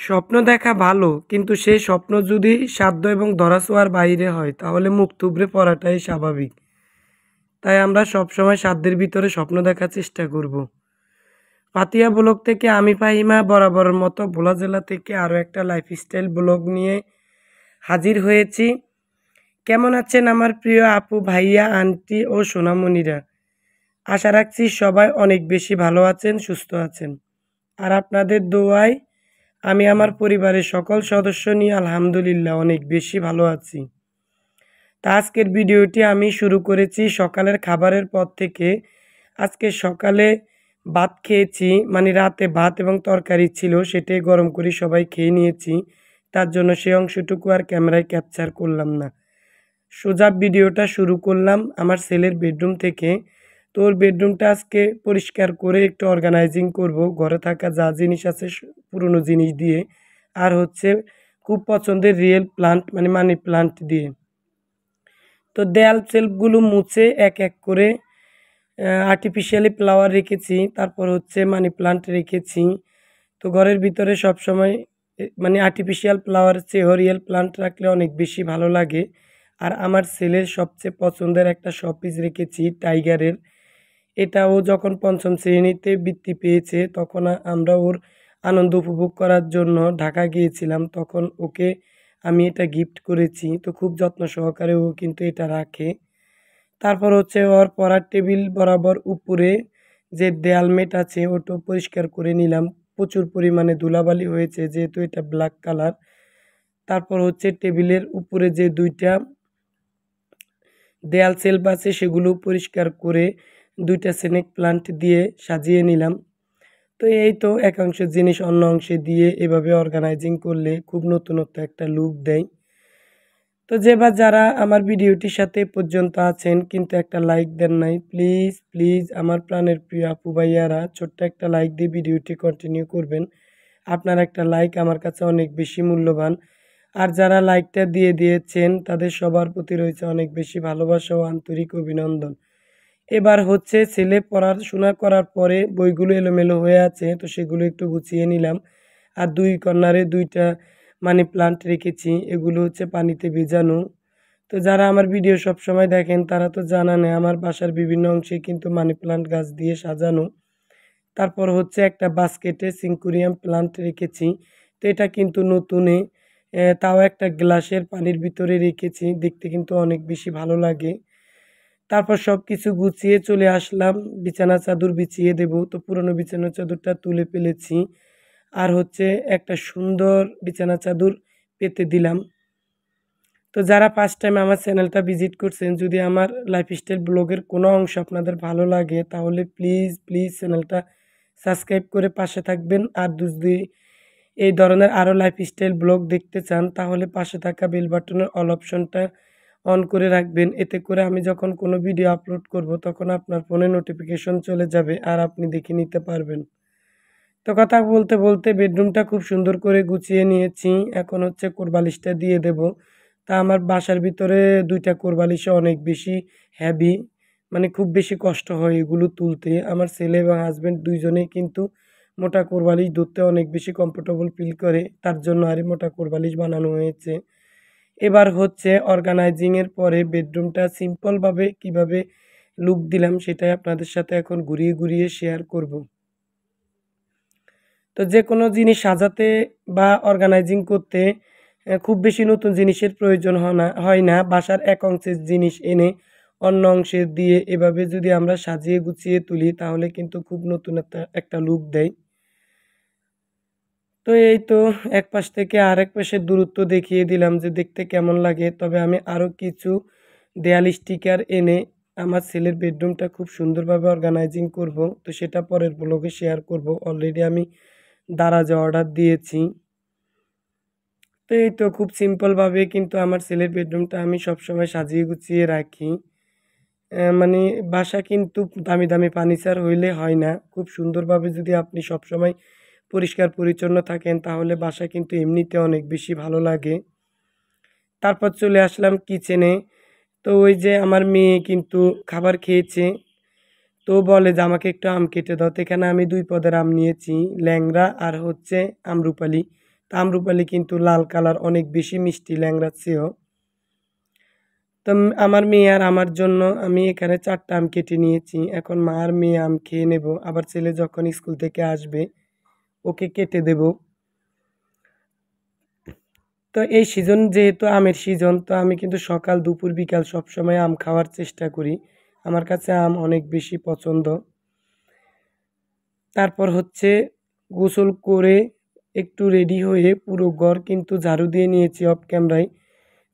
স্বপ্ন দেখা ভালো, কিন্তু সেই স্বপ্ন যদি সাধ্য এবং ধরাছোঁয়ার বাইরে হয় তাহলে মুখ থুবড়ে পড়াটাই স্বাভাবিক। তাই আমরা সবসময় সাধ্যের ভিতরে স্বপ্ন দেখার চেষ্টা করব। পাতিয়া ব্লগ থেকে আমি ফাহিমা বরাবরের মতো ভোলা জেলা থেকে আরও একটা লাইফস্টাইল ব্লগ নিয়ে হাজির হয়েছি। কেমন আছেন আমার প্রিয় আপু, ভাইয়া, আন্টি ও সোনামণিরা? আশা রাখছি সবাই অনেক বেশি ভালো আছেন, সুস্থ আছেন। আর আপনাদের দোয়ায় আমি আমার পরিবারের সকল সদস্য নিয়ে আলহামদুলিল্লাহ অনেক বেশি ভালো আছি। তা আজকের ভিডিওটি আমি শুরু করেছি সকালের খাবারের পর থেকে। আজকে সকালে ভাত খেয়েছি, মানে রাতে ভাত এবং তরকারি ছিল, সেটাই গরম করে সবাই খেয়ে নিয়েছি। তার জন্য সেই অংশটুকু আর ক্যামেরায় ক্যাপচার করলাম না। সোজা ভিডিওটা শুরু করলাম আমার ছেলের বেডরুম থেকে। তো ওর বেডরুমটা আজকে পরিষ্কার করে একটু অর্গানাইজিং করব, ঘরে থাকা যা জিনিস আছে পুরনো জিনিস দিয়ে, আর হচ্ছে খুব পছন্দের রিয়েল প্লান্ট মানে মানি প্লান্ট দিয়ে। তো দেয়াল সেলফগুলো মুছে এক এক করে আর্টিফিশিয়ালি ফ্লাওয়ার রেখেছি, তারপর হচ্ছে মানি প্লান্ট রেখেছি। তো ঘরের ভিতরে সবসময় মানে আর্টিফিশিয়াল ফ্লাওয়ার চেয়েও রিয়েল প্লান্ট রাখলে অনেক বেশি ভালো লাগে। আর আমার ছেলের সবচেয়ে পছন্দের একটা শোপিস রেখেছি টাইগারের। এটা ও যখন পঞ্চম শ্রেণীতে বৃত্তি পেয়েছে তখন আমরা ওর আনন্দ উপভোগ করার জন্য ঢাকা গিয়েছিলাম, তখন ওকে আমি এটা গিফট করেছি। তো খুব যত্ন সহকারে ও কিন্তু এটা রাখে। তারপর হচ্ছে ওর পড়ার টেবিল বরাবর উপরে যে দেয়ালমেট আছে ওটা পরিষ্কার করে নিলাম। প্রচুর পরিমাণে ধুলাবালি হয়েছে যেহেতু এটা ব্ল্যাক কালার। তারপর হচ্ছে টেবিলের উপরে যে দুইটা দেয়াল সেলফ আছে সেগুলো পরিষ্কার করে দুইটা স্নেক প্লান্ট দিয়ে সাজিয়ে নিলাম। তো এই তো একাংশ জিনিস অন্য অংশে দিয়ে এভাবে অর্গানাইজিং করলে খুব নতুনত্ব একটা লুক দেয়। তো যারা আমার ভিডিওটির সাথে পর্যন্ত আছেন কিন্তু একটা লাইক দেন নাই, প্লিজ প্লিজ আমার প্রাণের প্রিয় আপু ভাইয়ারা ছোট্ট একটা লাইক দিয়ে ভিডিওটি কন্টিনিউ করবেন। আপনার একটা লাইক আমার কাছে অনেক বেশি মূল্যবান। আর যারা লাইকটা দিয়ে দিয়েছেন তাদের সবার প্রতি রয়েছে অনেক বেশি ভালোবাসা ও আন্তরিক অভিনন্দন। এবার হচ্ছে ছেলে পড়াশোনা করার পরে বইগুলো এলোমেলো হয়ে আছে, তো সেগুলো একটু গুছিয়ে নিলাম। আর দুই কর্নারে দুইটা মানি প্লান্ট রেখেছি, এগুলো হচ্ছে পানিতে ভেজানো। তো যারা আমার ভিডিও সব সময় দেখেন তারা তো জানানে আমার বাসার বিভিন্ন অংশে কিন্তু মানি প্লান্ট গাছ দিয়ে সাজানো। তারপর হচ্ছে একটা বাস্কেটে সিঙ্কুরিয়াম প্লান্ট রেখেছি। তো এটা কিন্তু নতুনে, তাও একটা গ্লাসের পানির ভিতরে রেখেছি, দেখতে কিন্তু অনেক বেশি ভালো লাগে। তারপর সব কিছু গুছিয়ে চলে আসলাম, বিছানা চাদর বিছিয়ে দেব। তো পুরনো বিছানা চাদরটা তুলে ফেলেছি, আর হচ্ছে একটা সুন্দর বিছানা চাদর পেতে দিলাম। তো যারা ফার্স্ট টাইম আমার চ্যানেলটা ভিজিট করছেন, যদি আমার লাইফস্টাইল ব্লগের কোনো অংশ আপনাদের ভালো লাগে তাহলে প্লিজ প্লিজ চ্যানেলটা সাবস্ক্রাইব করে পাশে থাকবেন। আর যদি এই ধরনের আরও লাইফস্টাইল ব্লগ দেখতে চান তাহলে পাশে থাকা বেল বাটনের অল অপশনটা অন করে রাখবেন। এতে করে আমি যখন কোনো ভিডিও আপলোড করব তখন আপনার ফোনে নোটিফিকেশন চলে যাবে আর আপনি দেখে নিতে পারবেন। তো কথা বলতে বলতে বেডরুমটা খুব সুন্দর করে গুছিয়ে নিয়েছি। এখন হচ্ছে কোরবালিশটা দিয়ে দেব। তা আমার বাসার ভিতরে দুইটা কোরবালিশে অনেক বেশি হেভি, মানে খুব বেশি কষ্ট হয় এগুলো তুলতে। আমার ছেলে এবং হাজব্যান্ড দুইজনেই কিন্তু মোটা কোরবালিশ ধরতে অনেক বেশি কমফোর্টেবল ফিল করে, তার জন্য আরই মোটা কোরবালিশ বানানো হয়েছে। এবার হচ্ছে অর্গানাইজিংয়ের পরে বেডরুমটা সিম্পলভাবে কিভাবে লুক দিলাম সেটাই আপনাদের সাথে এখন ঘুরিয়ে ঘুরিয়ে শেয়ার করব। তো যে কোনো জিনিস সাজাতে বা অর্গানাইজিং করতে খুব বেশি নতুন জিনিসের প্রয়োজন হয় না। বাসার এক অংশের জিনিস এনে অন্য অংশে দিয়ে এভাবে যদি আমরা সাজিয়ে গুছিয়ে তুলি তাহলে কিন্তু খুব নতুন একটা লুক দেয়। তো এই তো এক পাশ থেকে আরেক পাশের দূরত্ব দেখিয়ে দিলাম যে দেখতে কেমন লাগে। তবে আমি আরও কিছু দেয়াল স্টিকার এনে আমার ছেলের বেডরুমটা খুব সুন্দরভাবে অর্গানাইজিং করব। তো সেটা পরের ব্লগে শেয়ার করব। অলরেডি আমি দারাজে অর্ডার দিয়েছি। তো এই তো খুব সিম্পলভাবে কিন্তু আমার ছেলের বেডরুমটা আমি সবসময় সাজিয়ে গুছিয়ে রাখি। মানে বাসা কিন্তু দামি দামি ফার্নিচার হইলে হয় না। খুব সুন্দরভাবে যদি আপনি সবসময় পরিষ্কার পরিচ্ছন্ন থাকেন তাহলে বাসা কিন্তু এমনিতে অনেক বেশি ভালো লাগে। তারপর চলে আসলাম কিচেনে। তো ওই যে আমার মেয়ে কিন্তু খাবার খেয়েছে, তো বলে যে আমাকে একটু আম কেটে দাও। তো এখানে আমি 2 পদের আম নিয়েছি, ল্যাংড়া আর হচ্ছে আমরুপালি। তো আম্রপালি কিন্তু লাল কালার, অনেক বেশি মিষ্টি ল্যাংড়ার চেয়েও। তো আমার মেয়ে আর আমার জন্য আমি এখানে 4টা আম কেটে নিয়েছি। এখন মা আর মেয়ে আম খেয়ে নেব, আবার ছেলে যখন স্কুল থেকে আসবে ওকে কেটে দেব। তো এই সিজন যেহেতু আমের সিজন, তো আমি কিন্তু সকাল দুপুর বিকাল সবসময় আম খাওয়ার চেষ্টা করি। আমার কাছে আম অনেক বেশি পছন্দ। তারপর হচ্ছে গোসল করে একটু রেডি হয়ে পুরো ঘর কিন্তু ঝাড়ু দিয়ে নিয়েছি অফ ক্যামেরায়।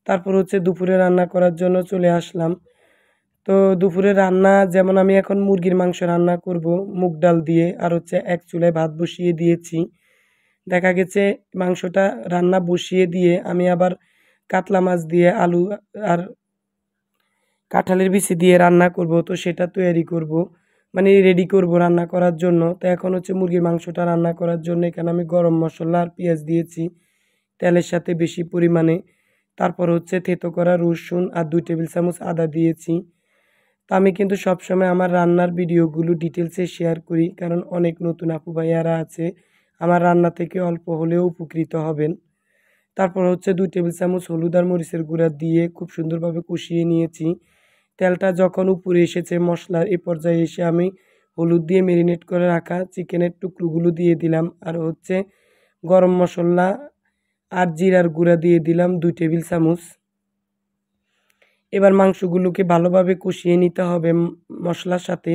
তারপর হচ্ছে দুপুরে রান্না করার জন্য চলে আসলাম। তো দুপুরে রান্না যেমন আমি এখন মুরগির মাংস রান্না করব মুগ ডাল দিয়ে, আর হচ্ছে এক চুলায় ভাত বসিয়ে দিয়েছি। দেখা গেছে মাংসটা রান্না বসিয়ে দিয়ে আমি আবার কাতলা মাছ দিয়ে আলু আর কাঁঠালের বিচি দিয়ে রান্না করব, তো সেটা তৈরি করব, মানে রেডি করব রান্না করার জন্য। তো এখন হচ্ছে মুরগির মাংসটা রান্না করার জন্য এখানে আমি গরম মশলা আর পেঁয়াজ দিয়েছি তেলের সাথে বেশি পরিমাণে। তারপর হচ্ছে থেতো করা রসুন আর 2 টেবিল চামচ আদা দিয়েছি। তো আমি কিন্তু সবসময় আমার রান্নার ভিডিওগুলো ডিটেলসে শেয়ার করি, কারণ অনেক নতুন আপু ভাইয়ারা আছে আমার রান্না থেকে অল্প হলেও উপকৃত হবেন। তারপর হচ্ছে 2 টেবিল চামচ হলুদ আর মরিচের গুঁড়া দিয়ে খুব সুন্দরভাবে কষিয়ে নিয়েছি। তেলটা যখন উপরে এসেছে মশলার এ পর্যায়ে এসে আমি হলুদ দিয়ে মেরিনেট করে রাখা চিকেনের টুকরোগুলো দিয়ে দিলাম, আর হচ্ছে গরম মশলা আর জিরার গুঁড়া দিয়ে দিলাম 2 টেবিল চামচ। এবার মাংসগুলোকে ভালোভাবে কষিয়ে নিতে হবে মশলার সাথে।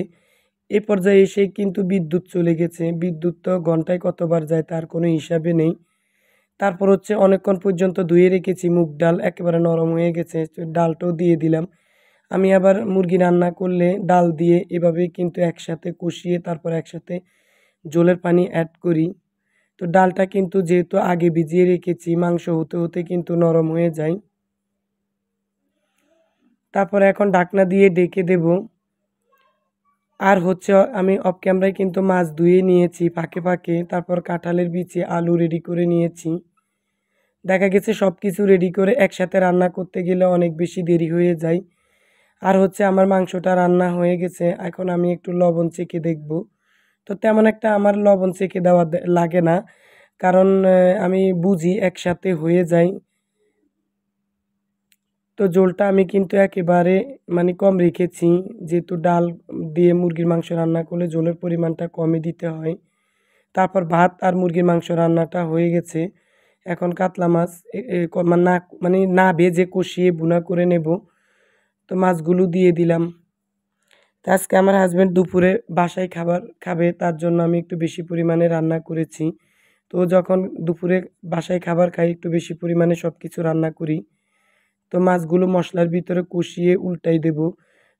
এ পর্যায়ে এসে কিন্তু বিদ্যুৎ চলে গেছে। বিদ্যুৎ তো ঘন্টায় কতবার যায় তার কোনো হিসাবে নেই। তারপর হচ্ছে অনেকক্ষণ পর্যন্ত ধুয়ে রেখেছি মুগ ডাল, একেবারে নরম হয়ে গেছে, তো ডালটাও দিয়ে দিলাম। আমি আবার মুরগি রান্না করলে ডাল দিয়ে এভাবেই কিন্তু একসাথে কষিয়ে তারপর একসাথে ঝোলের পানি অ্যাড করি। তো ডালটা কিন্তু যেহেতু আগে ভিজিয়ে রেখেছি মাংস হতে হতে কিন্তু নরম হয়ে যায়। তারপর এখন ঢাকনা দিয়ে ঢেকে দেব। আর হচ্ছে আমি অফ ক্যামেরায় কিন্তু মাছ ধুয়ে নিয়েছি ফাঁকে ফাঁকে, তারপর কাঁঠালের বিচি আলু রেডি করে নিয়েছি। দেখা গেছে সব কিছু রেডি করে একসাথে রান্না করতে গেলে অনেক বেশি দেরি হয়ে যায়। আর হচ্ছে আমার মাংসটা রান্না হয়ে গেছে, এখন আমি একটু লবণ চেখে দেখব। তো তেমন একটা আমার লবণ চেখে দেওয়া লাগে না, কারণ আমি বুঝি একসাথে হয়ে যায়। তো ঝোলটা আমি কিন্তু একেবারে মানে কম রেখেছি, যেহেতু ডাল দিয়ে মুরগির মাংস রান্না করলে ঝোলের পরিমাণটা কমই দিতে হয়। তারপর ভাত আর মুরগির মাংস রান্নাটা হয়ে গেছে। এখন কাতলা মাছ মানে না ভেজে কষিয়ে ভুনা করে নেব। তো মাছগুলো দিয়ে দিলাম। তো আজকে আমার হাজব্যান্ড দুপুরে বাসায় খাবার খাবে, তার জন্য আমি একটু বেশি পরিমাণে রান্না করেছি। তো যখন দুপুরে বাসায় খাবার খাই একটু বেশি পরিমাণে সব কিছু রান্না করি। তো মাছগুলো মশলার ভিতরে কষিয়ে উল্টাই দেব।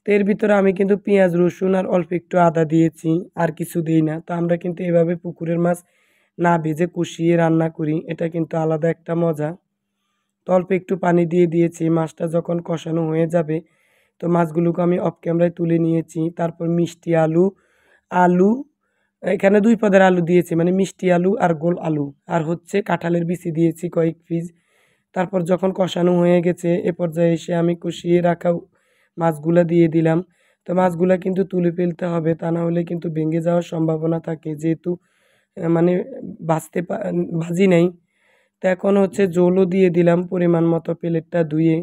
তো এর ভিতরে আমি কিন্তু পেঁয়াজ রসুন আর অল্প একটু আদা দিয়েছি, আর কিছু দিই না। তো আমরা কিন্তু এভাবে পুকুরের মাছ না ভেজে কষিয়ে রান্না করি, এটা কিন্তু আলাদা একটা মজা। তো অল্প একটু পানি দিয়ে দিয়েছি, মাছটা যখন কষানো হয়ে যাবে তো মাছগুলোকে আমি অফ ক্যামেরায় তুলে নিয়েছি। তারপর মিষ্টি আলু, আলু এখানে 2 পদের আলু দিয়েছি, মানে মিষ্টি আলু আর গোল আলু, আর হচ্ছে কাঁঠালের বিচি দিয়েছি কয়েক পিস। তারপর যখন কষানো হয়ে গেছে এ পর্যায়ে এসে আমি কষিয়ে রাখা মাছগুলা দিয়ে দিলাম। তো মাছগুলা কিন্তু তুলে ফেলতে হবে, তা না হলে কিন্তু ভেঙে যাওয়ার সম্ভাবনা থাকে, যেহেতু মানে ভাজি নাই। তো এখন হচ্ছে ঝোলও দিয়ে দিলাম পরিমাণ মতো প্লেটটা ধুয়ে।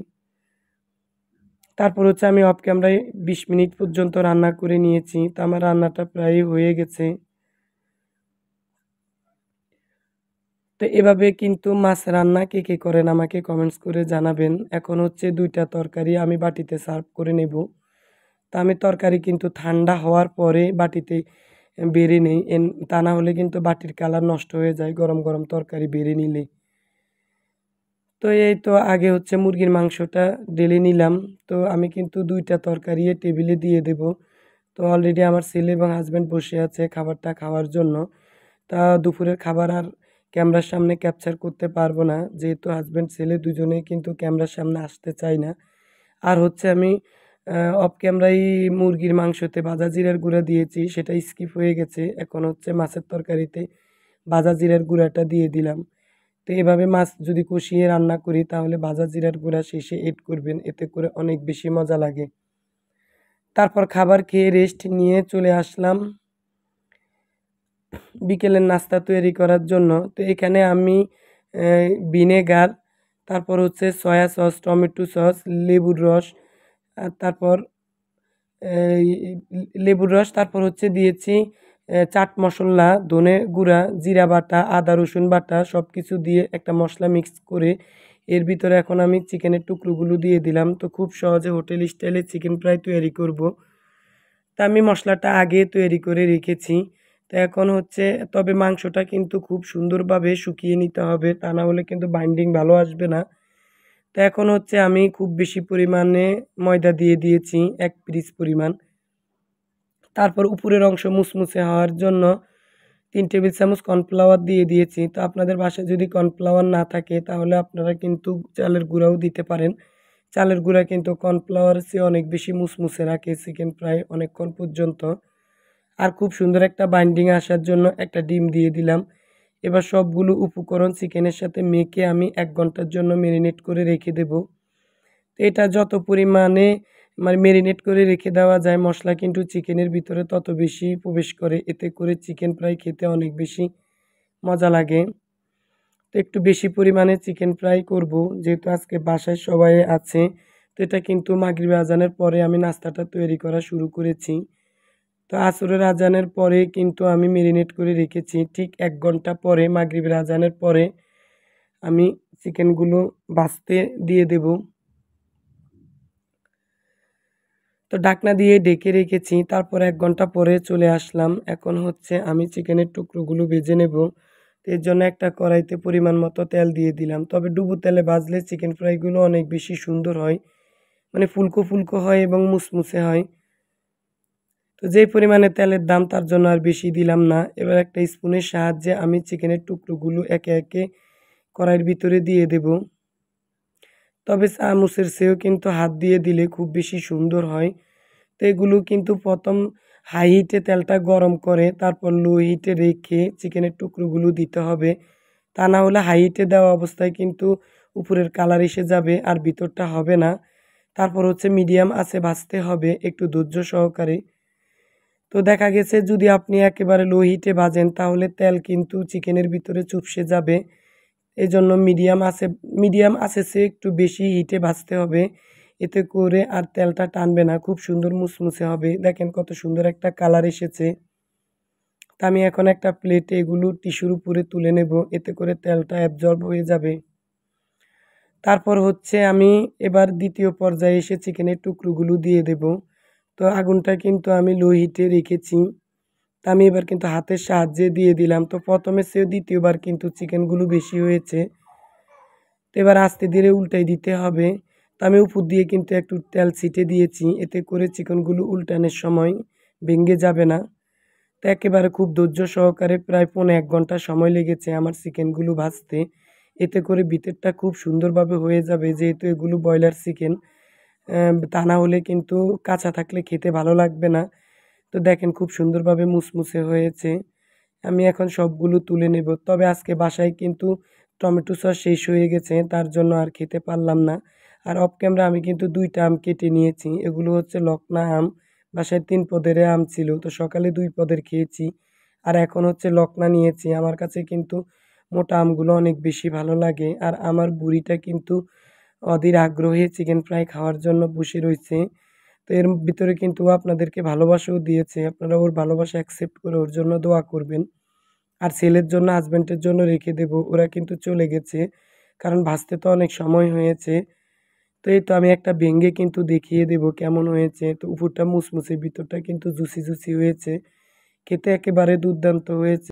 তারপর হচ্ছে আমি অফ ক্যামেরায় 20 মিনিট পর্যন্ত রান্না করে নিয়েছি। তো আমার রান্নাটা প্রায় হয়ে গেছে। তো এভাবে কিন্তু মাছ রান্না কে কে করেন আমাকে কমেন্টস করে জানাবেন। এখন হচ্ছে 2টা তরকারি আমি বাটিতে সার্ভ করে নেব। তা আমি তরকারি কিন্তু ঠান্ডা হওয়ার পরে বাটিতে বেড়ে নেই, তা না হলে কিন্তু বাটির কালার নষ্ট হয়ে যায় গরম গরম তরকারি বেড়ে নিলে। তো এই তো আগে হচ্ছে মুরগির মাংসটা ঢেলে নিলাম। তো আমি কিন্তু 2টা তরকারি টেবিলে দিয়ে দেব। তো অলরেডি আমার ছেলে এবং হাজব্যান্ড বসে আছে খাবারটা খাওয়ার জন্য। তা দুপুরের খাবার আর ক্যামেরার সামনে ক্যাপচার করতে পারবো না, যেহেতু হাজব্যান্ড ছেলে দুজনেই কিন্তু ক্যামেরার সামনে আসতে চায় না। আর হচ্ছে আমি অফ ক্যামেরায় মুরগির মাংসতে ভাজা জিরার গুঁড়া দিয়েছি, সেটা স্কিপ হয়ে গেছে। এখন হচ্ছে মাছের তরকারিতে ভাজা জিরার গুঁড়াটা দিয়ে দিলাম। তো এভাবে মাছ যদি কষিয়ে রান্না করি তাহলে ভাজা জিরার গুঁড়া শেষে এড করবেন, এতে করে অনেক বেশি মজা লাগে। তারপর খাবার খেয়ে রেস্ট নিয়ে চলে আসলাম বিকেলের নাস্তা তৈরি করার জন্য। তো এখানে আমি ভিনেগার, তারপর হচ্ছে সয়া সস, টমেটো সস, লেবুর রস, আর তারপর এই লেবুর রস, তারপর হচ্ছে দিয়েছি চাট মশলা, ধনে গুঁড়া, জিরা বাটা, আদা রসুন বাটা সব কিছু দিয়ে একটা মশলা মিক্স করে এর ভিতরে এখন আমি চিকেনের টুকরোগুলো দিয়ে দিলাম। তো খুব সহজে হোটেল স্টাইলে চিকেন ফ্রাই তৈরি করব। তা আমি মশলাটা আগে তৈরি করে রেখেছি। তো এখন হচ্ছে, তবে মাংসটা কিন্তু খুব সুন্দরভাবে শুকিয়ে নিতে হবে, তা না হলে কিন্তু বাইন্ডিং ভালো আসবে না। তো এখন হচ্ছে আমি খুব বেশি পরিমাণে ময়দা দিয়ে দিয়েছি, 1 পিস পরিমাণ। তারপর উপরের অংশ মুসমুসে হওয়ার জন্য 3 টেবিল চামচ কর্নফ্লাওয়ার দিয়ে দিয়েছি। তো আপনাদের বাসায় যদি কর্নফ্লাওয়ার না থাকে তাহলে আপনারা কিন্তু চালের গুঁড়াও দিতে পারেন। চালের গুঁড়া কিন্তু কর্নফ্লাওয়ারের চেয়ে অনেক বেশি মুসমুসে রাখে চিকেন ফ্রাই অনেকক্ষণ পর্যন্ত। আর খুব সুন্দর একটা বাইন্ডিং আসার জন্য একটা ডিম দিয়ে দিলাম। এবার সবগুলো উপকরণ চিকেনের সাথে মেখে আমি 1 ঘন্টার জন্য ম্যারিনেট করে রেখে দেব। তো এটা যত পরিমাণে মানে ম্যারিনেট করে রেখে দেওয়া যায় মশলা কিন্তু চিকেনের ভিতরে তত বেশি প্রবেশ করে, এতে করে চিকেন ফ্রাই খেতে অনেক বেশি মজা লাগে। তো একটু বেশি পরিমাণে চিকেন ফ্রাই করব, যেহেতু আজকে বাসায় সবাই আছে। তো এটা কিন্তু মাগরিব আজানের পরে আমি নাস্তাটা তৈরি করা শুরু করেছি। তো আসরের আজানের পরে কিন্তু আমি ম্যারিনেট করে রেখেছি। ঠিক 1 ঘন্টা পরে মাগরিবের আজানের পরে আমি চিকেনগুলো ভাজতে দিয়ে দেব। তো ঢাকনা দিয়ে ঢেকে রেখেছি। তারপর 1 ঘন্টা পরে চলে আসলাম। এখন হচ্ছে আমি চিকেনের টুকরোগুলো ভেজে নেব। তো এর জন্য একটা কড়াইতে পরিমাণ মতো তেল দিয়ে দিলাম। তবে ডুবো তেলে ভাজলে চিকেন ফ্রাইগুলো অনেক বেশি সুন্দর হয়। মানে ফুলকো, ফুলকো হয় এবং মুসমুসে হয়। তো যেই পরিমাণে তেলের দাম তার জন্য আর বেশি দিলাম না। এবার একটা স্পুনের সাহায্যে আমি চিকেনের টুকরোগুলো একে, একে কড়াইয়ের ভিতরে দিয়ে দেব। তবে চামচের চেয়েও কিন্তু হাত দিয়ে দিলে খুব বেশি সুন্দর হয়। তো এগুলো কিন্তু প্রথম হাই হিটে তেলটা গরম করে তারপর লো হিটে রেখে চিকেনের টুকরোগুলো দিতে হবে। তা না হলে হাই হিটে দেওয়া অবস্থায় কিন্তু উপরের কালার এসে যাবে আর ভিতরটা হবে না। তারপর হচ্ছে মিডিয়াম আঁচে ভাজতে হবে একটু ধৈর্য সহকারে। তো দেখা গেছে যদি আপনি একেবারে লো হিটে ভাজেন তাহলে তেল কিন্তু চিকেনের ভিতরে চুপসে যাবে। এজন্য মিডিয়াম আঁচে চেয়ে একটু বেশি হিটে ভাজতে হবে। এতে করে আর তেলটা টানবে না, খুব সুন্দর মুসমুসে হবে। দেখেন কত সুন্দর একটা কালার এসেছে। তা আমি এখন একটা প্লেটে এগুলো টিস্যুর উপরে তুলে নেব, এতে করে তেলটা অ্যাবজর্ব হয়ে যাবে। তারপর হচ্ছে আমি এবার দ্বিতীয় পর্যায়ে এসে চিকেনের টুকরোগুলো দিয়ে দেব। তো আগুনটা কিন্তু আমি লো হিটে রেখেছি। তা আমি এবার কিন্তু হাতের সাহায্যে দিয়ে দিলাম। তো প্রথমের চেয়ে দ্বিতীয়বার কিন্তু চিকেনগুলো বেশি হয়েছে। তো এবার আস্তে ধীরে উল্টাই দিতে হবে। তো আমি উপর দিয়ে কিন্তু একটু তেল ছিটে দিয়েছি, এতে করে চিকেনগুলো উল্টানোর সময় ভেঙে যাবে না। তো একেবারে খুব ধৈর্য সহকারে প্রায় 1.5 ঘন্টা সময় লেগেছে আমার চিকেনগুলো ভাজতে। এতে করে ভিতরটা খুব সুন্দরভাবে হয়ে যাবে, যেহেতু এগুলো ব্রয়লার চিকেন। তা না হলে কিন্তু কাঁচা থাকলে খেতে ভালো লাগবে না। তো দেখেন খুব সুন্দরভাবে মুসমুসে হয়েছে। আমি এখন সবগুলো তুলে নেব। তবে আজকে বাসায় কিন্তু টমেটো সস শেষ হয়ে গেছে, তার জন্য আর খেতে পারলাম না। আর অফ ক্যামেরা আমি কিন্তু 2টা আম কেটে নিয়েছি। এগুলো হচ্ছে লকনা আম। বাসায় 3 পদের আম ছিল। তো সকালে 2 পদের খেয়েছি। আর এখন হচ্ছে লকনা নিয়েছি। আমার কাছে কিন্তু মোটা আমগুলো অনেক বেশি ভালো লাগে। আর আমার বুড়িটা কিন্তু অধীর আগ্রহে চিকেন ফ্রাই খাওয়ার জন্য বসে রয়েছে। তো এর ভিতরে কিন্তু ও আপনাদেরকে ভালোবাসাও দিয়েছে। আপনারা ওর ভালোবাসা অ্যাকসেপ্ট করে ওর জন্য দোয়া করবেন। আর ছেলের জন্য, হাসব্যান্ডের জন্য রেখে দেব। ওরা কিন্তু চলে গেছে। কারণ ভাজতে তো অনেক সময় হয়েছে। তো এই তো আমি একটা ভেঙে কিন্তু দেখিয়ে দেব কেমন হয়েছে। তো উপরটা মুসমুসে, ভিতরটা কিন্তু জুসি, জুসি হয়েছে। খেতে একেবারে দুর্দান্ত হয়েছে।